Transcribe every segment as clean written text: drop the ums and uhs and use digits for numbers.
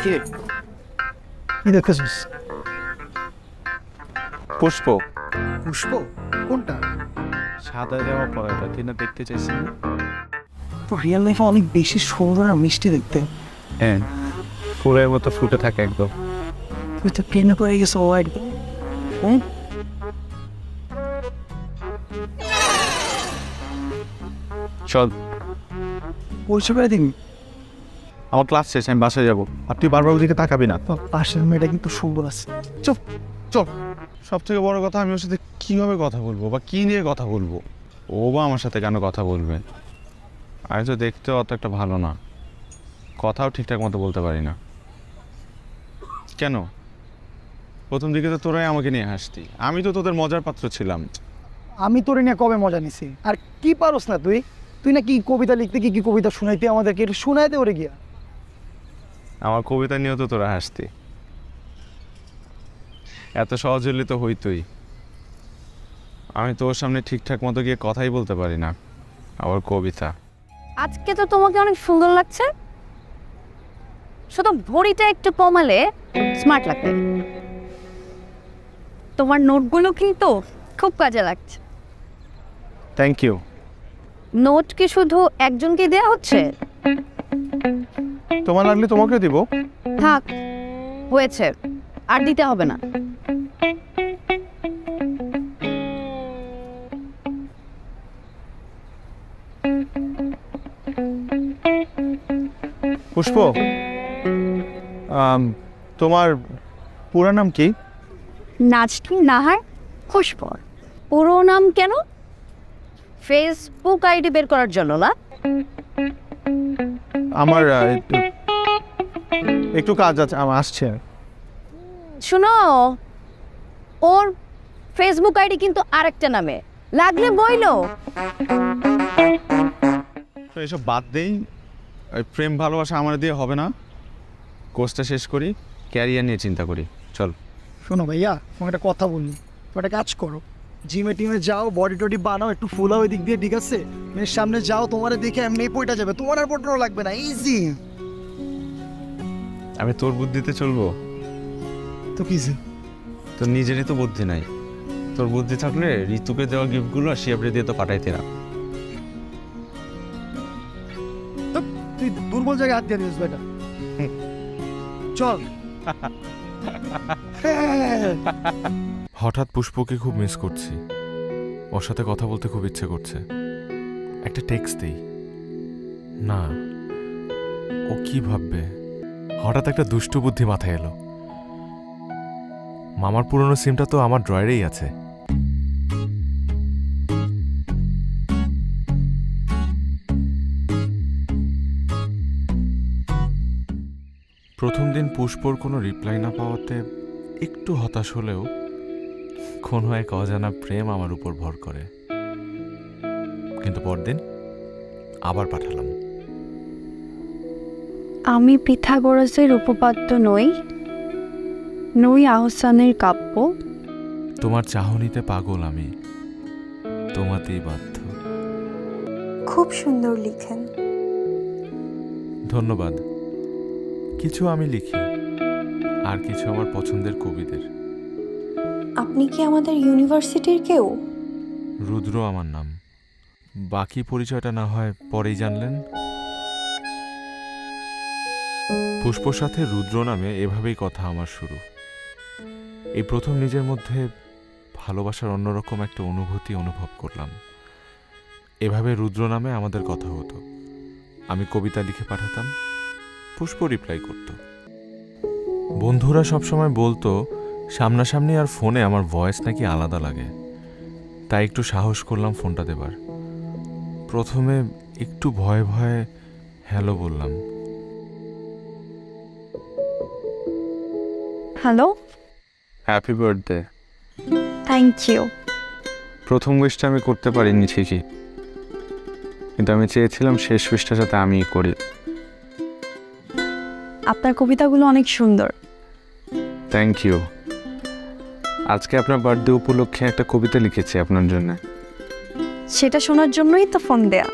কি দেখতেছিস? পুষ্প। পুষ্প? কোনটা? সাদা জামা পরাটা, তুই না দেখতে চাইছিস না? তো রিয়েল লাইফে অনেক বেশি সুন্দর আর মিষ্টি দেখতে। হ্যাঁ, ফুলের মতো ফুটে থাকে একদম। তুই তো প্রেমে পড়ে গেছো একদম। চল পরিচয় করে দিন। আমার ক্লাস শেষ, আমি বাসায় যাবো। আর তুই বারবার ওদিকে তাকাবি না। পাশের মেয়েটা কিন্তু সুন্দর আছে। চুপ চল। সব থেকে বড় কথা, আমি ওর সাথে কীভাবে কথা বলবো বা কী নিয়ে কথা বলবো? ও বা আমার সাথে কেন কথা বলবে? আমি তো দেখতে অত একটা ভালো না, কথাও ঠিকঠাক মতো বলতে পারি না। কেন? প্রথম দিকে তো তোরাই আমাকে নিয়ে হাসতি, আমি তো তোদের মজার পাত্র ছিলাম। আমি তোরে নিয়ে কবে মজা নিছি? আর কি পারোস না তুই? তুই না কি কবিতা লিখতে, কি কি কবিতা শুনাইতে আমাদেরকে, একটু শুনাই দে ওরে গিয়া। আমার কবিতা নিয়েও তো তোরা হাসতি। এত সহজ হলে তো হইতই। আমি তোর সামনে ঠিকঠাক মতো গিয়ে কথাই বলতে পারি না, আবার কবিতা। আজকে তো তোমাকে অনেক সুন্দর লাগছে, শুধু ভরিটা একটু কমালে স্মার্ট লাগবে। তোমার নোটগুলো কিন্তু খুব কাজে লাগছে। Thank you. নোট কি শুধু একজনকে দেয়া হচ্ছে? তোমার লাগলে তোমাকে দিব। থাক, হয়েছে, আর দিতে হবে না। পুষ্প, তোমার পুরো নাম কি? নাজনীন নাহার খুশবর। পুরো নাম কেন? ফেসবুক আইডি বের করার জন্য না? আমার একটু কাজ আছে, আমার আসছে। শুনো, ওর ফেসবুক আইডি কিন্তু আরেকটা নামে, লাগলে বইলো। তো এসব বাদ দেই, প্রেম ভালোবাসা আমার দিয়ে হবে না। কোর্সটা শেষ করি, ক্যারিয়ার নিয়ে চিন্তা করি। চল। শোনো ভাইয়া, তোমাকে একটা কথা বললি, তুমি একটা কাজ করো, জিমে টিমে যাও, বডি টডি বানাও, একটু ফুলাও ওই দিক দিয়ে, ঠিক আছে? মেয়ের সামনে যাও, তোমার দেখে এমনি পয়টা যাবে, তোমার আর পটানো লাগবে না, ইজি। আমি তোর বুদ্ধিতে চলবো? তো কি তোর নিজেরই তো বুদ্ধি নাই। তোর বুদ্ধি থাকলে ঋতুকে দেওয়া গিফটগুলো শিয়াবরে দিয়ে তো পাঠাইতে না। তুই দুর্বল জায়গায় হাত দিয়ে দিস বেটা। চল। হঠাৎ পুষ্পকে খুব মিস করছি, ওর সাথে কথা বলতে খুব ইচ্ছে করছে। একটা টেক্সট দিই না, ও কি ভাববে? হঠাৎ একটা দুষ্টু বুদ্ধি মাথায় এলো। মামার পুরনো সিমটা তো আমার ড্রয়ারেই আছে। প্রথম দিন পুষ্পর কোনো রিপ্লাই না পাওয়াতে একটু হতাশ হলেও কোনো এক অজানা প্রেম আমার উপর ভর করে। কিন্তু পরদিন আবার পাঠালাম। আমি পিথাগোরাসের উপপাদ্য নই, নই আহসানের কাব্য। তোমার চাহনিতে পাগল আমি, তোমাতেই বাধ্য। খুব সুন্দর লিখেন। ধন্যবাদ। কিছু আমি লিখি, আর কিছু আমার পছন্দের কবিদের। আপনি কি আমাদের ইউনিভার্সিটির কেউ? রুদ্র আমার নাম, বাকি পরিচয়টা না হয় পরেই জানলেন। পুষ্পর সাথে রুদ্র নামে এভাবেই কথা আমার শুরু। এই প্রথম নিজের মধ্যে ভালোবাসার অন্যরকম একটা অনুভূতি অনুভব করলাম। এভাবে রুদ্র নামে আমাদের কথা হতো। আমি কবিতা লিখে পাঠাতাম, পুষ্প রিপ্লাই করত। বন্ধুরা সবসময় বলতো সামনাসামনি আর ফোনে আমার ভয়েস নাকি আলাদা লাগে, তাই একটু সাহস করলাম ফোনটা দেবার। প্রথমে একটু ভয়ে ভয়ে হ্যালো বললাম। Hello, happy birthday. Thank you. প্রথম উইশটা আমি করতে পারিনি ঠিকই, কিন্তু আমি চেয়েছিলাম শেষ উইশটা যাতে আমিই করি। আপনার কবিতাগুলো অনেক সুন্দর। Thank you. আজকে আপনার বার্থডে উপলক্ষে একটা কবিতা লিখেছি আপনার জন্য। সেটা শোনার জন্যই তো ফোন দেয়া।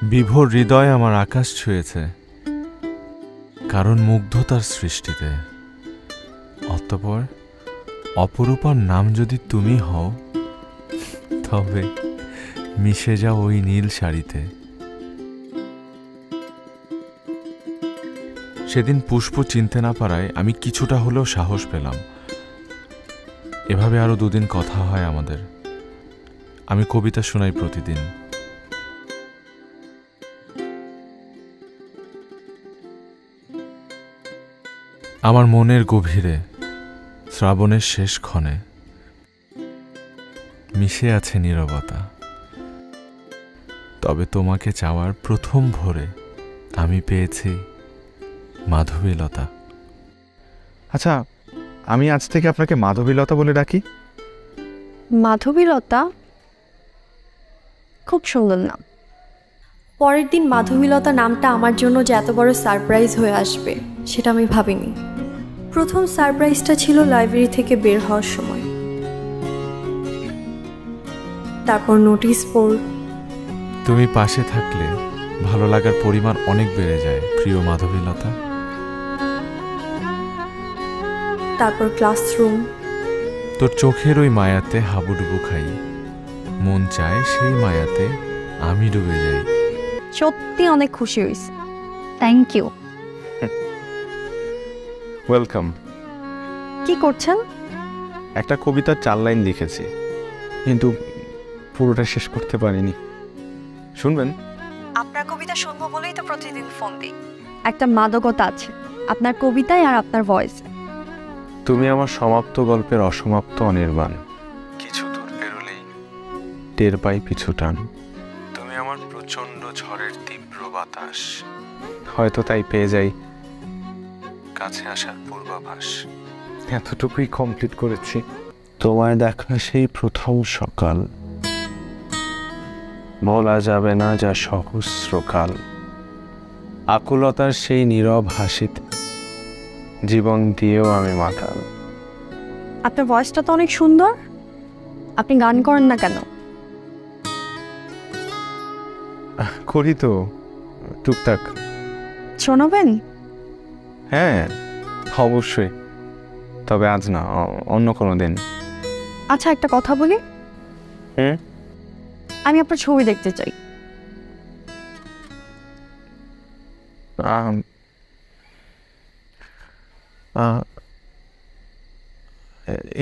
বিভোর হৃদয় আমার আকাশ ছুঁয়েছে, কারণ মুগ্ধতার সৃষ্টিতে। অতঃপর অপরূপার নাম যদি তুমি হও, তবে মিশে যাও ওই নীল শাড়িতে। সেদিন পুষ্প চিনতে না পারায় আমি কিছুটা হলেও সাহস পেলাম। এভাবে আরো 2 দিন কথা হয় আমাদের। আমি কবিতা শোনাই প্রতিদিন। আমার মনের গভীরে শ্রাবণের শেষ ক্ষণে মিশে আছে নীরবতা। তবে তোমাকে চাওয়ার প্রথম ভোরে আমি পেয়েছি মাধবীলতা। আচ্ছা, আমি আজ থেকে আপনাকে মাধবীলতা বলে ডাকি। মাধবীলতা খুব সুন্দর নাম। পরের দিন মাধবীলতা নামটা আমার জন্য যে এত বড় সারপ্রাইজ হয়ে আসবে সেটা আমি ভাবিনি। প্রথম সারপ্রাইজটা ছিল লাইব্রেরি থেকে বের হওয়ার সময়। তারপর নোটিশ বোর্ড, তুমি পাশে থাকলে ভালো লাগার পরিমাণ অনেক বেড়ে যায় প্রিয় মাধবীলতা। তারপর ক্লাসরুম। তোর চোখের ওই মায়াতে হাবুডুবু খাই, মন চায় সেই মায়াতে আমি ডুবে যাই। সত্যি অনেক খুশি হয়েছে। Thank you. ওয়েলকাম। কি করছেন? একটা কবিতার 4 লাইন লিখেছি, কিন্তু পুরোটা শেষ করতে পারিনি। শুনবেন? আপনার কবিতা শুনবো বলেই তো প্রতিদিন ফোন দিই। একটা মাদকতা আছে আপনার কবিতায় আর আপনার ভয়েস। তুমি আমার সমাপ্ত গল্পের অসমাপ্ত অনির্বাণ। কিছু দূর পেরোলেই টের পাই পিছু টান। তুমি আমার প্রচন্ড ঝড়ের তীব্র বাতাস, হয়তো তাই পেয়ে যাই কাছে আসার পূর্বাভাস। এতটুকুই কমপ্লিট করেছি। তোমায় দেখা সেই প্রথম সকাল, বলা যাবে না যা সহস্রকাল। আকুলতার সেই নীরব হাসিতে জীবন দিয়েও আমি মাতাল। আপনার ভয়েসটা তো অনেক সুন্দর, আপনি গান করেন না কেন? করি তো টুকটাক। শোনাবেন? হ্যাঁ অবশ্যই, তবে আজ না, অন্য কোনো দিন। আচ্ছা একটা কথা বলি, আমি আপনার ছবি দেখতে চাই।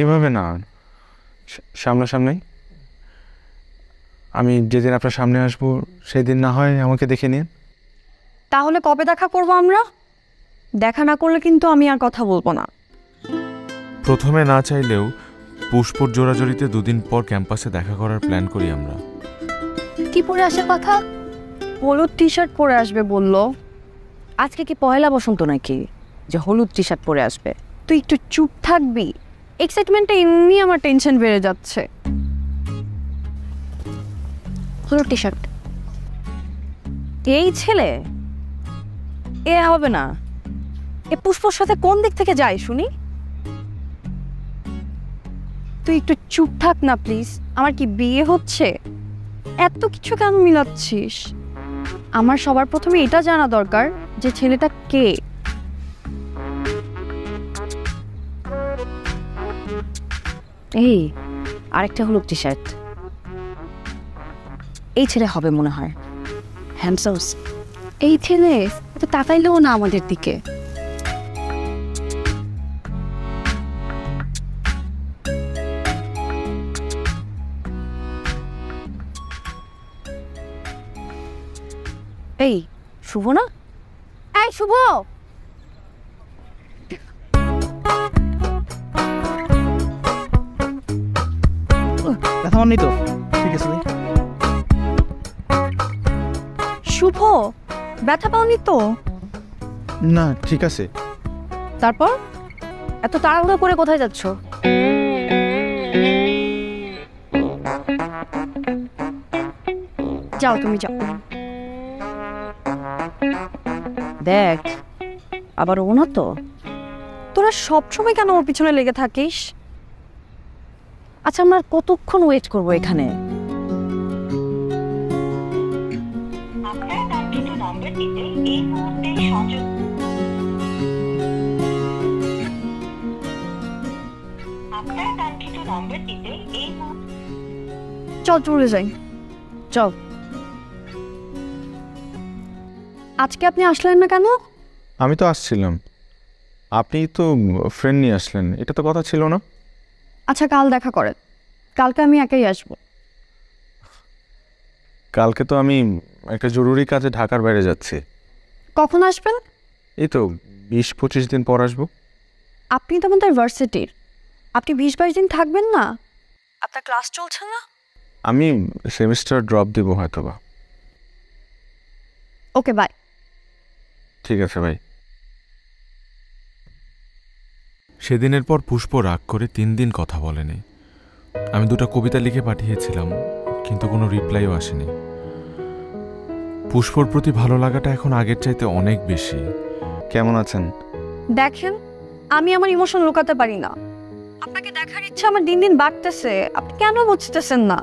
এভাবে না, সামনাসামনি। আমি যেদিন আপনার সামনে আসবো সেদিন না হয় আমাকে দেখে নিন। তাহলে কবে দেখা করব আমরা? দেখা না করলে কিন্তু আমি আর কথা বলবো না। প্রথমে না চাইলেও পুষ্পর জোড়াজড়িতে 2 দিন পর ক্যাম্পাসে দেখা করার প্ল্যান করি আমরা। কি পরে আসার কথা? হলুদ টি শার্ট পরে আসবে বললো। আজকে কি পয়লা বসন্ত নাকি যে হলুদ টি শার্ট পরে আসবে? তুই একটু চুপ থাকবি? এক্সাইটমেন্টটা এমনি আমার টেনশন বেড়ে যাচ্ছে। হলুদ টি শার্ট? এই ছেলে এ হবে না। এ পুষ্পর সাথে কোন দিক থেকে যায় শুনি? তুই একটু চুপ থাক না প্লিজ। আমার কি বিয়ে হচ্ছে? এত কিছু কেন মিলাচ্ছিস? আমার সবার প্রথমে এটা জানা দরকার যে ছেলেটা কে। এই আরেকটা হলুদ টি শার্ট। এই ছেলে হবে মনে হয়। হ্যান্ডসাম। এই ছেলে তো তাকাইলেও না আমাদের দিকে। এই শুভ না? এই শুভ, ব্যথা নেই তো? ঠিক আছে। শুভ, ব্যথা পাওনি তো? না ঠিক আছে। তারপর এত তাড়াহুড়ো করে কোথায় যাচ্ছ? যাও তুমি যাও। দেখ আবার ও না তো। তোরা সবসময় কেন ওর পিছনে লেগে থাকিস? আচ্ছা আমরা কতক্ষণ ওয়েট করবো এখানে? নম্বরটিতে এই মুহূর্তে সংযোগ। আপনার কাঙ্ক্ষিত নম্বরটিতে এই মুহূর্তে। চল চলে যাই, চল। আজকে আপনি আসলেন না কেন? আমি তো আসছিলাম, আপনি তো ফ্রেন্ড নিয়ে আসলেন, এটা তো কথা ছিল না। আচ্ছা কাল দেখা করেন, কালকে আমি একাই আসবো। কালকে তো আমি একটা জরুরি কাজে ঢাকার বাইরে যাচ্ছি। কখন আসবেন? এই তো 20-25 দিন পর আসবো। আপনি তো আমাদের ভার্সিটির, আপনি 20-22 দিন থাকবেন না? আপনার ক্লাস চলছে না? আমি সেমিস্টার ড্রপ দেবো হয়তোবা। Okay bye. ঠিক আছে ভাই। সেদিনের পর পুষ্প রাগ করে 3 দিন কথা বলেনি। আমি 2টা কবিতা লিখে পাঠিয়েছিলাম, কিন্তু কোনো রিপ্লাইও আসেনি। পুষ্পর প্রতি ভালো লাগাটা এখন আগের চাইতে অনেক বেশি। কেমন আছেন? দেখেন, আমি আমার ইমোশন লুকাতে পারি না। আপনাকে দেখার ইচ্ছা আমার দিন দিন বাড়তেছে, আপনি কেন বুঝতেছেন না?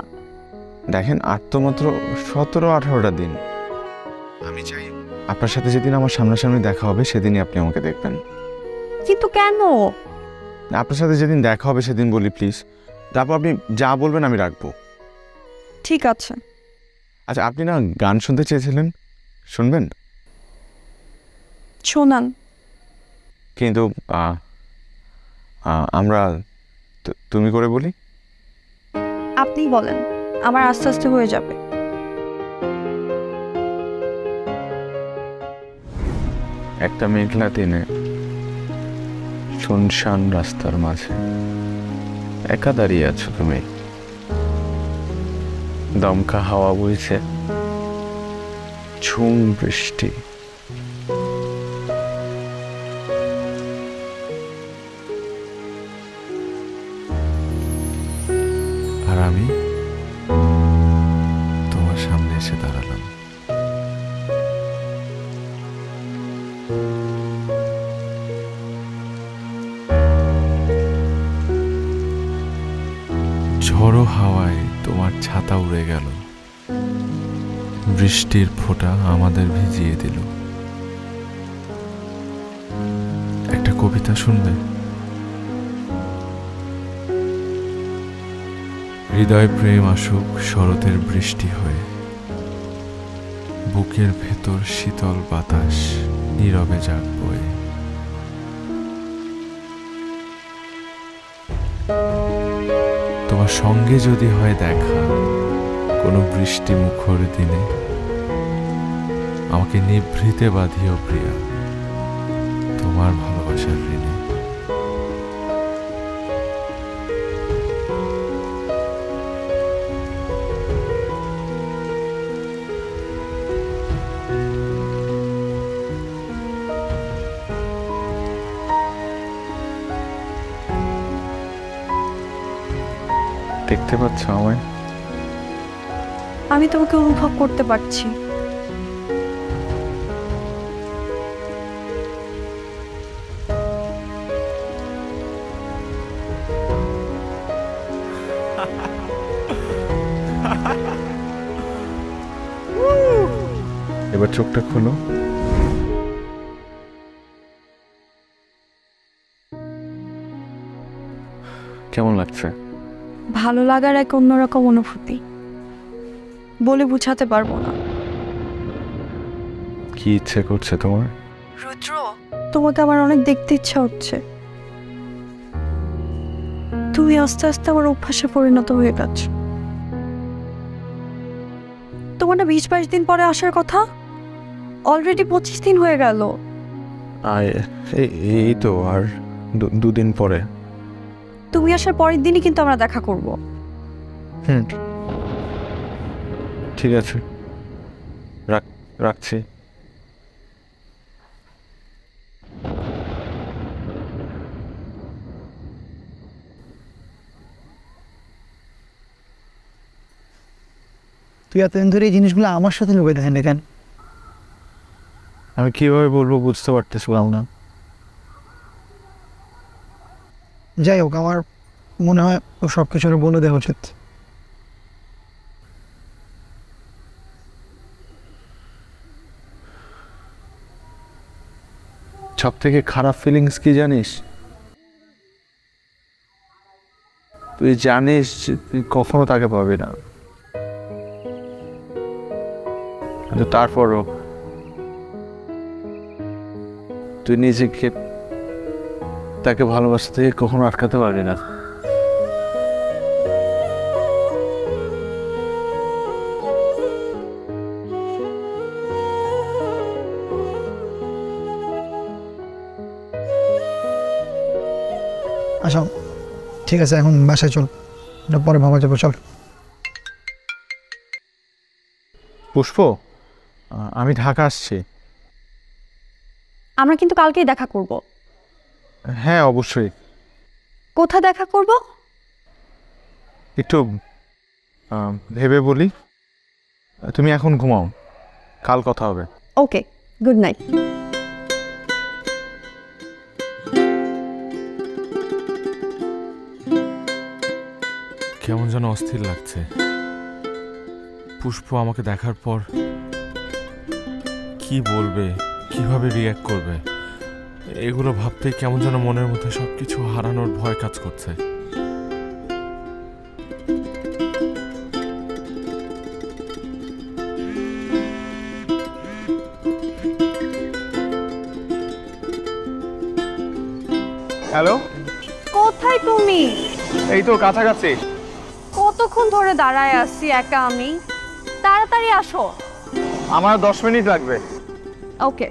দেখেন, আর তো মাত্র 17-18টা দিন। আমি চাই আপনার সাথে যেদিন আমার সামনাসামনি দেখা হবে সেদিনই আপনি আমাকে দেখবেন। কিন্তু কেন? আপনার সাথে যেদিন দেখা হবে সেদিন বলি প্লিজ, তারপর আপনি যা বলবেন আমি রাখবো। ঠিক আছে। আচ্ছা, আপনি না গান শুনতে চেয়েছিলেন, শুনবেন? শোনান। কিন্তু আমরা তুমি করে বলি। আপনিই বলেন, আমার আস্তে আস্তে হয়ে যাবে। একটা মেঘলা দিনে শুনশান রাস্তার মাঝে একা দাঁড়িয়ে আছো তুমি। দমকা হাওয়া বইছে, ঝুম বৃষ্টি। আর আমি তোমার সামনে এসে দাঁড়ালাম। ঝড়ো হাওয়ায় তোমার ছাতা উড়ে গেল, বৃষ্টির ফোঁটা আমাদের ভিজিয়ে দিল। একটা কবিতা শুনবে? হৃদয় প্রেম আসুক শরতের বৃষ্টি হয়ে, বুকের ভেতর শীতল বাতাস নীরবে যাক বয়ে। তোমার সঙ্গে যদি হয় দেখা কোনো বৃষ্টি মুখর দিনে, আমাকে নিভৃতে বাঁধিও প্রিয়া তোমার ভালোবাসার ঋণে। দেখতে পাচ্ছ আমায়? আমি তোমাকে অনুভব করতে পারছি। এবার চোখটা খোলো। কেমন লাগছে? ভালো লাগার এক অন্যরকম অনুভূতি, বলে বুঝাতে পারবো না। কি ইচ্ছে করছে তোমার? রুদ্র, তোমাকে আমার অনেক দেখতে ইচ্ছা হচ্ছে। তুমি আস্তে আস্তে আমার অভ্যাসে পরিণত হয়ে গেছ। তোমার না 20-22 দিন পরে আসার কথা, অলরেডি 25 দিন হয়ে গেল। এই তো আর 2 দিন পরে। তুমি আসার পরের দিনই কিন্তু আমরা দেখা করব। ঠিক আছে, রাখছি। তুই এতদিন ধরে এই জিনিসগুলো আমার সাথে লুকিয়ে দেখেন কেন? আমি কিভাবে বলবো বুঝতে পারতেছি না। যাই হোক, আমার মনে হয় ও সব কিছু বলে দেওয়া উচিত। সব থেকে খারাপ ফিলিংস কি জানিস? তুই জানিস যে তুই কখনো তাকে পাবি না, কিন্তু তারপরও তুই নিজেকে তাকে ভালোবাসা থেকে কখনো আটকাতে পারবি না। আচ্ছা ঠিক আছে, এখন বাসায় চল, এটা পরে ভাবা যাবে, চল। পুষ্প, আমি ঢাকা আসছি। আমরা কিন্তু কালকেই দেখা করব। হ্যাঁ অবশ্যই। কোথা দেখা করব? একটু ভেবে বলি। তুমি এখন ঘুমাও, কাল কথা হবে। ওকে, গুড নাইট। কেমন যেন অস্থির লাগছে। পুষ্প আমাকে দেখার পর কি বলবে, কিভাবে রিয়্যাক্ট করবে, এগুলো ভাবতে কেমন যেন মনের মধ্যে সবকিছু হারানোর ভয় কাজ করছে। হ্যালো, কোথায় তুমি? এই তো কাছাকাছি। কতক্ষণ ধরে দাঁড়ায় আছি একা আমি, তাড়াতাড়ি আসো। আমার 10 মিনিট লাগবে। ওকে।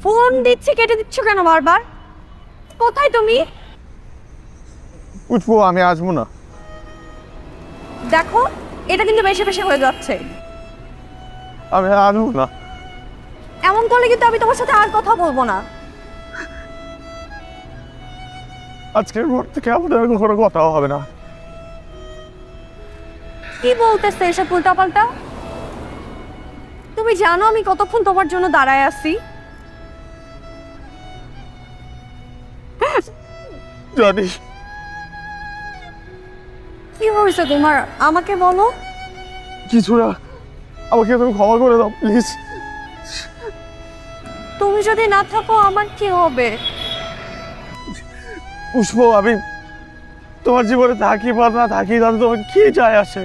ফোন দিচ্ছি, কেটে দিচ্ছ কেন বারবার? কোথায় তুমি? পুষ্প, আমি আসবো না। দেখো, এটা কিন্তু বেশি বেশি হয়ে যাচ্ছে। আমি আসবো না। এমন করলে কিন্তু আমি তোমার সাথে আর কথা বলবো না। আজকের পর থেকে আমাদের আর কখনো কথাও হবে না। কি বলতেছে এসব উল্টাপাল্টা? তুমি জানো আমি কতক্ষণ তোমার জন্য দাঁড়ায় আছি? জানি। কি হয়েছে তোমার, আমাকে বলো। কিছু না, আমাকে তুমি ক্ষমা করে দাও প্লিজ। তুমি যদি না থাকো আমার কি হবে? পুষ্প, আমি তোমার জীবনে থাকি বা না থাকি তাতে তোমার কি যায় আসে?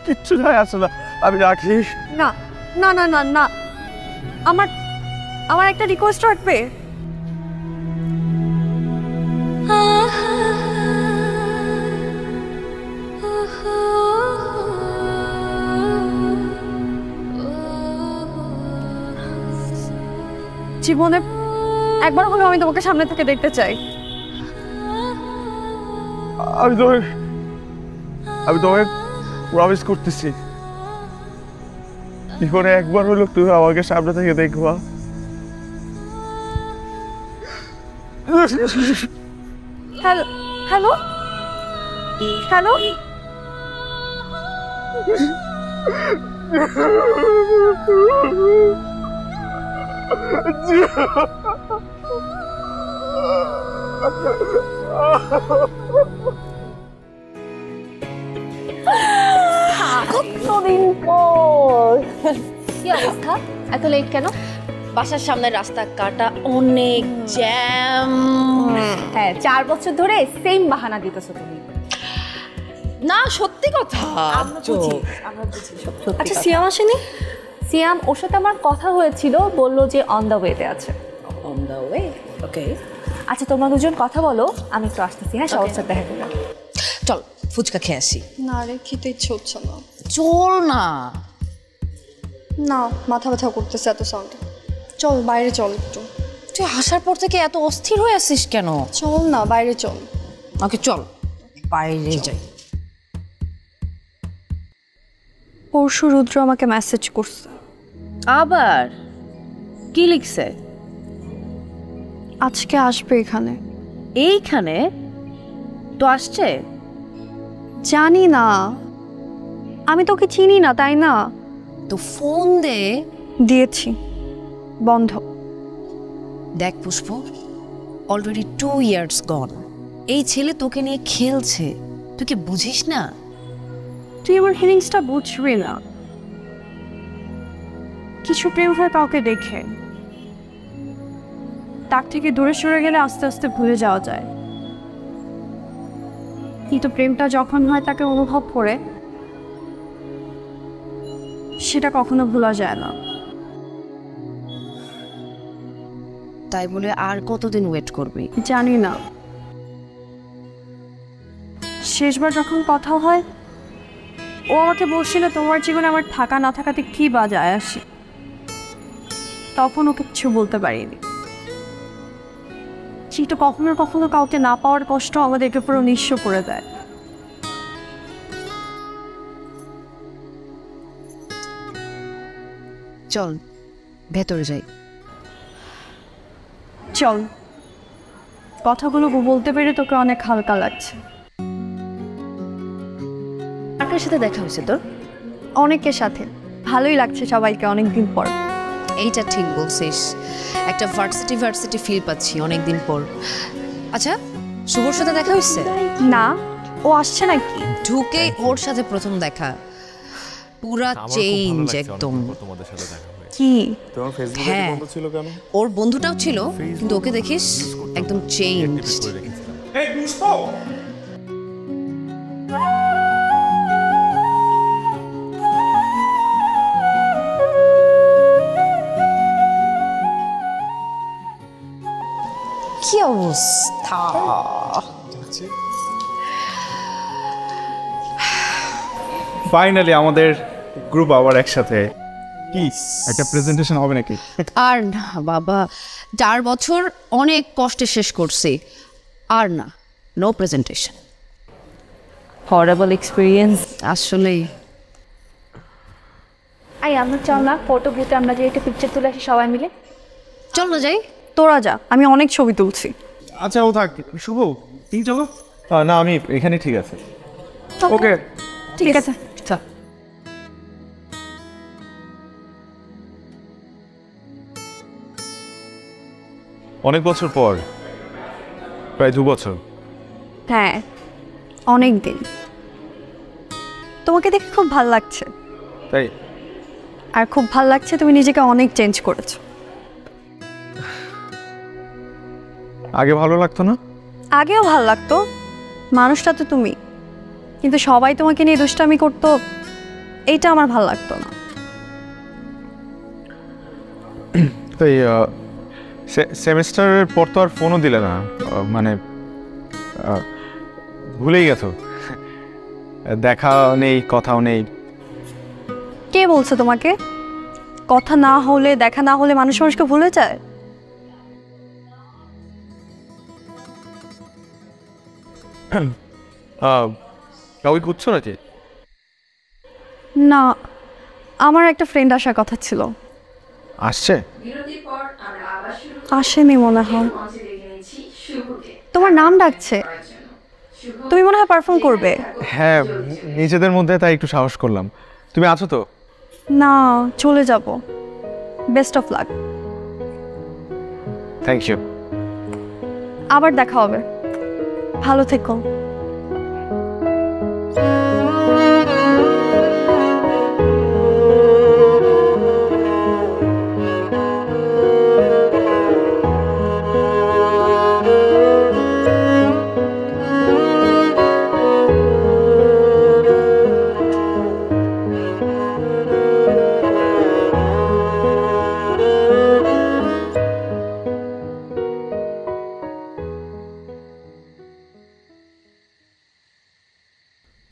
কিচ্ছু যায় আসে না। আমি রাখি। না না না না না, আমার আমার একটা রিকোয়েস্ট রাখবে। জীবনে একবার হলেও আমি তোমাকে সামনে থেকে দেখতে চাই। আমি তোমাকে প্রমিস করতেছি, জীবনে একবার হলো তুমি আমাকে সামনে থেকে দেখবা। হ্যালো হ্যালো হ্যালো, কতদিন পর। কি অবস্থা, এত লেট কেন? বাসার সামনের রাস্তা কাটা, অনেক জ্যাম। হ্যাঁ, 4 বছর ধরে সেম বাহানা দিতেছো তুমি। না, সত্যি কথা। আমরা বুঝি সব সত্যি আচ্ছা, কথা। সিয়াম আসেনি? সিয়াম ওর সাথে আমার কথা হয়েছিল, বললো যে অন দ্য ওয়েতে আছে। অন দ্য ওয়ে, ওকে। আচ্ছা তোমরা দুজন কথা বলো, আমি একটু আসতেছি। হ্যাঁ, সবার সাথে দেখা করলাম। চল ফুচকা খেয়ে আসি। না রে, খেতে ইচ্ছে হচ্ছে না। চল না। না, মাথা ব্যথা করতেছে এত সাউন্ড। চল বাইরে চল একটু। তুই আসার পর থেকে এত অস্থির হয়ে আসিস কেন? চল না, বাইরে চল। ওকে চল বাইরে যাই। পরশু রুদ্র আমাকে মেসেজ করছে। আবার কি লিখছে? আজকে আসবে এখানে। এইখানে তো আসছে? জানি না, আমি তোকে চিনি না তাই না? তো ফোন দে। দিয়েছি, বন্ধ। দেখ পুষ্প, অলরেডি 2 ইয়ার্স গন। এই ছেলে তোকে নিয়ে খেলছে, তুই কি বুঝিস না? তুই আমার ফিলিংসটা বুঝবি না। কিছু প্রেম হয় কাউকে দেখে, তার থেকে দূরে সরে গেলে আস্তে আস্তে ভুলে যাওয়া যায়, কিন্তু প্রেমটা যখন হয় তাকে অনুভব করে সেটা কখনো ভোলা যায় না। তাই বলে আর কতদিন ওয়েট করবি? জানি না। শেষবার যখন কথা হয় ও আমাকে বলছিল তোমার জীবনে আমার থাকা না থাকাতে কি বাজায় আসে, তখন ওকে কিছু বলতে পারিনি। কিন্তু কখনো কখনো কাউকে না পাওয়ার কষ্ট আমাদেরকে পুরো নিঃস্ব করে দেয়। চল ভেতরে যাই। চল, কথাগুলো বলতে পেরে তোকে অনেক হালকা লাগছে। কার সাথে দেখা হয়েছে তোর? অনেকের সাথে। ভালোই লাগছে সবাইকে অনেকদিন পর। এইটা ঠিক বলছিস, একটা ভার্সিটি ফিল পাচ্ছি অনেকদিন পর। আচ্ছা, শুভর সাথে দেখা হয়েছে? না, ও আসছে নাকি? ঢুকে ওর সাথে প্রথম দেখা, পুরা চেঞ্জ একদম। তোমাদের সাথে দেখা হয়েছে। কি? তোমার ফেসবুকে হ্যাঁ, বন্ধ ছিল কেন? ওর বন্ধুটাও ছিল, কিন্তু ওকে দেখিস একদম চেঞ্জ। এই পুষ্প, কি অবস্থা? ফাইনালি আমাদের গ্রুপ আবার একসাথে। কি একটা প্রেজেন্টেশন হবে নাকি? আর না বাবা, 4 বছর অনেক কষ্টে শেষ করছি। আর না, নো প্রেজেন্টেশন। Horrible experience. আসলেই আই আমরা চল না ফটো গ্রুপে আমরা যে একটা পিকচার তুলে আসি সবাই মিলে। চল না যাই। তোরা যা, আমি অনেক ছবি তুলছি। আচ্ছা ও থাক। শুভ তুমি চলো। না আমি এখানে ঠিক আছে। ওকে ঠিক আছে। অনেক বছর পর, প্রায় 2 বছর। হ্যাঁ, অনেক দিন। তোমাকে দেখে খুব ভালো লাগছে। তাই? আর খুব ভালো লাগছে তুমি নিজেকে অনেক চেঞ্জ করেছো। আগে ভালো লাগতো না? আগেও ভালো লাগতো, মানুষটা তো তুমি, কিন্তু সবাই তোমাকে নিয়ে দুষ্টামি করতো, এইটা আমার ভালো লাগতো না। তাই সেমিস্টারের পর তো আর ফোনও দিলে না, মানে ভুলেই গেছো? দেখা নেই, কথাও নেই। কে বলছে তোমাকে? কথা না হলে, দেখা না হলে মানুষ মানুষকে ভুলে যায়? কাউকে খুঁজছো নাকি? না, আমার একটা ফ্রেন্ড আসার কথা ছিল। আসছে? আসেনি মনে হয়। তোমার নাম ডাকছে, তুমি মনে হয় পারফর্ম করবে। হ্যাঁ, নিজেদের মধ্যে তাই একটু সাহস করলাম। তুমি আছো তো? না, চলে যাব। Best of luck. Thank you. আবার দেখা হবে, ভালো থেকো।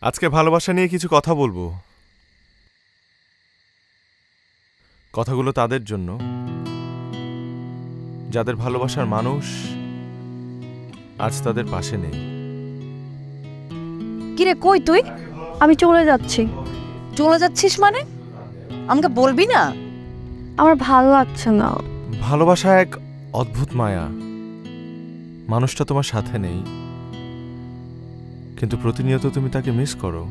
আজকে ভালোবাসা নিয়ে কিছু কথা বলবো। কথাগুলো তাদের জন্য যাদের ভালোবাসার মানুষ আজ তাদের পাশে নেই। কিরে কই তুই? আমি চলে যাচ্ছি। চলে যাচ্ছিস মানে? আমাকে বলবি না? আমার ভালো লাগছে না। ভালোবাসা এক অদ্ভুত মায়া। মানুষটা তোমার সাথে নেই, কিন্তু প্রতিনিয়ত তুমি তাকে মিস করো।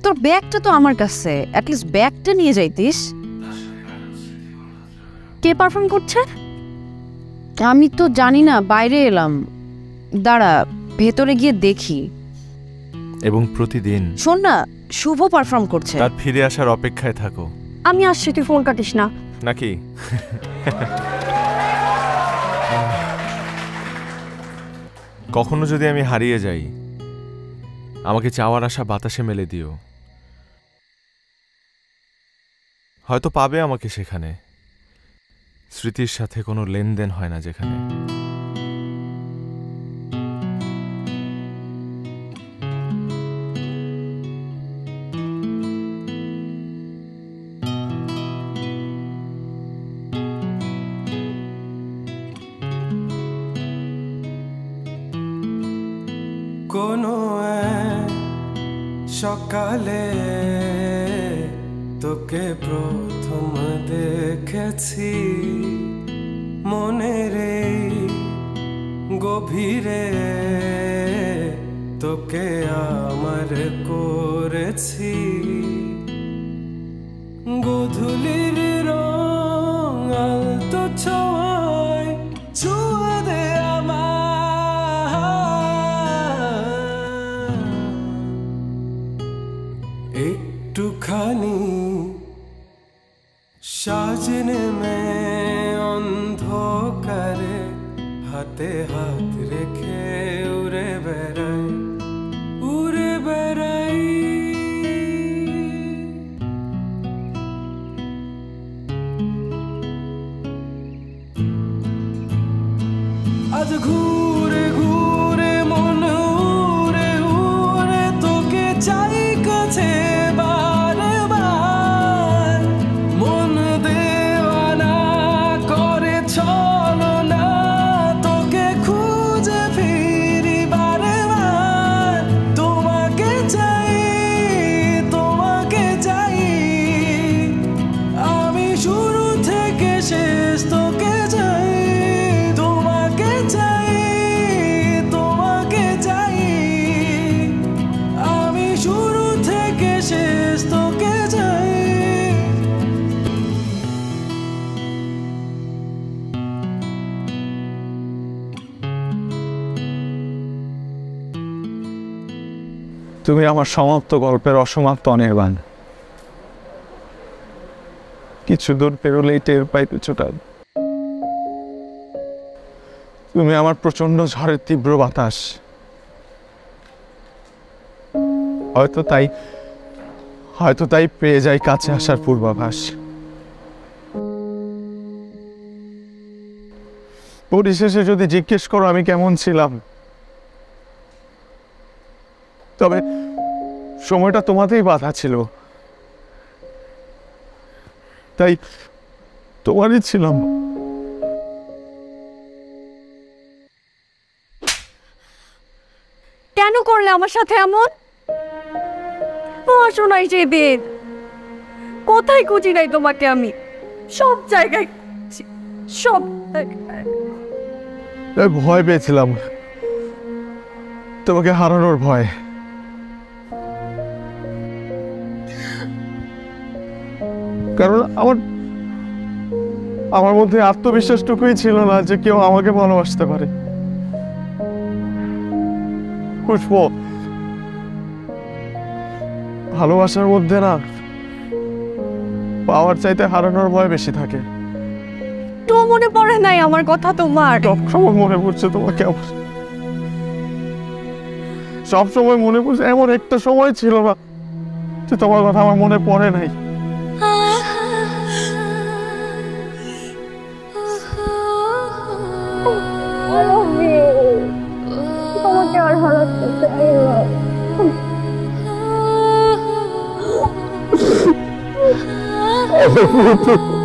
তোর ব্যাগটা তো আমার কাছে, অ্যাটলিস্ট ব্যাগটা নিয়ে যাইতিস। কে পারফর্ম করছে? আমি তো জানি না, বাইরে এলাম। দাঁড়া, ভেতরে গিয়ে দেখি। এবং প্রতিদিন শোন না, শুভ পারফর্ম করছে। তার ফিরে আসার অপেক্ষায় থাকো। আমি আসছি, তুই ফোন কাটিস না। নাকি? কখনো যদি আমি হারিয়ে যাই, আমাকে চাওয়ার আশা বাতাসে মেলে দিও। হয়তো পাবে আমাকে সেখানে, স্মৃতির সাথে কোনো লেনদেন হয় না যেখানে। কোনো সকালে তোকে প্রথম দেখেছি, মনের গভীরে তোকে আমার করেছি। গোধূলির রং আলতো ছোঁয়ায় ছুঁয়ে দে একটুখানি সাজনে মে অন্ধকারে হাতে হাত রেখে উড়ে বেড়াই, উড়ে বেড়াই। আজ ঘুরে ঘুরে মন উড়ে উড়ে তোকে চাই কাছে। তুমি আমার সমাপ্ত গল্পের অসমাপ্ত অনির্বাণ। কিছু দূর পেরোলেই টের পাই কিছুটা। তুমি আমার প্রচন্ড ঝড়ের তীব্র বাতাস। হয়তো তাই পেয়ে যাই কাছে আসার পূর্বাভাস। পরিশেষে যদি জিজ্ঞেস করো আমি কেমন ছিলাম, তবে সময়টা তোমাতেই বাধা ছিল, তাই তোমারই ছিলাম। কেন করলে আমার সাথে এমন? পড়াশোনায় যে বেদ, কোথায় খুঁজি নাই তোমাকে আমি? সব জায়গায়, সব জায়গায়। ভয় পেয়েছিলাম, তোমাকে হারানোর ভয়। কারণ আমার মধ্যে আত্মবিশ্বাসটুকুই ছিল না যে কেউ আমাকে ভালোবাসতে পারে। পুষ্প, ভালোবাসার মধ্যে না পাওয়ার চাইতে হারানোর ভয় বেশি থাকে। তো মনে পড়ে নাই আমার কথা তোমার? সবসময় মনে পড়ছে তোমাকে আমার, সবসময় মনে পড়ছে। এমন একটা সময় ছিল না যে তোমার কথা আমার মনে পড়ে নাই। তোমাকে আর হারাতে চাই না। আমার পুতুল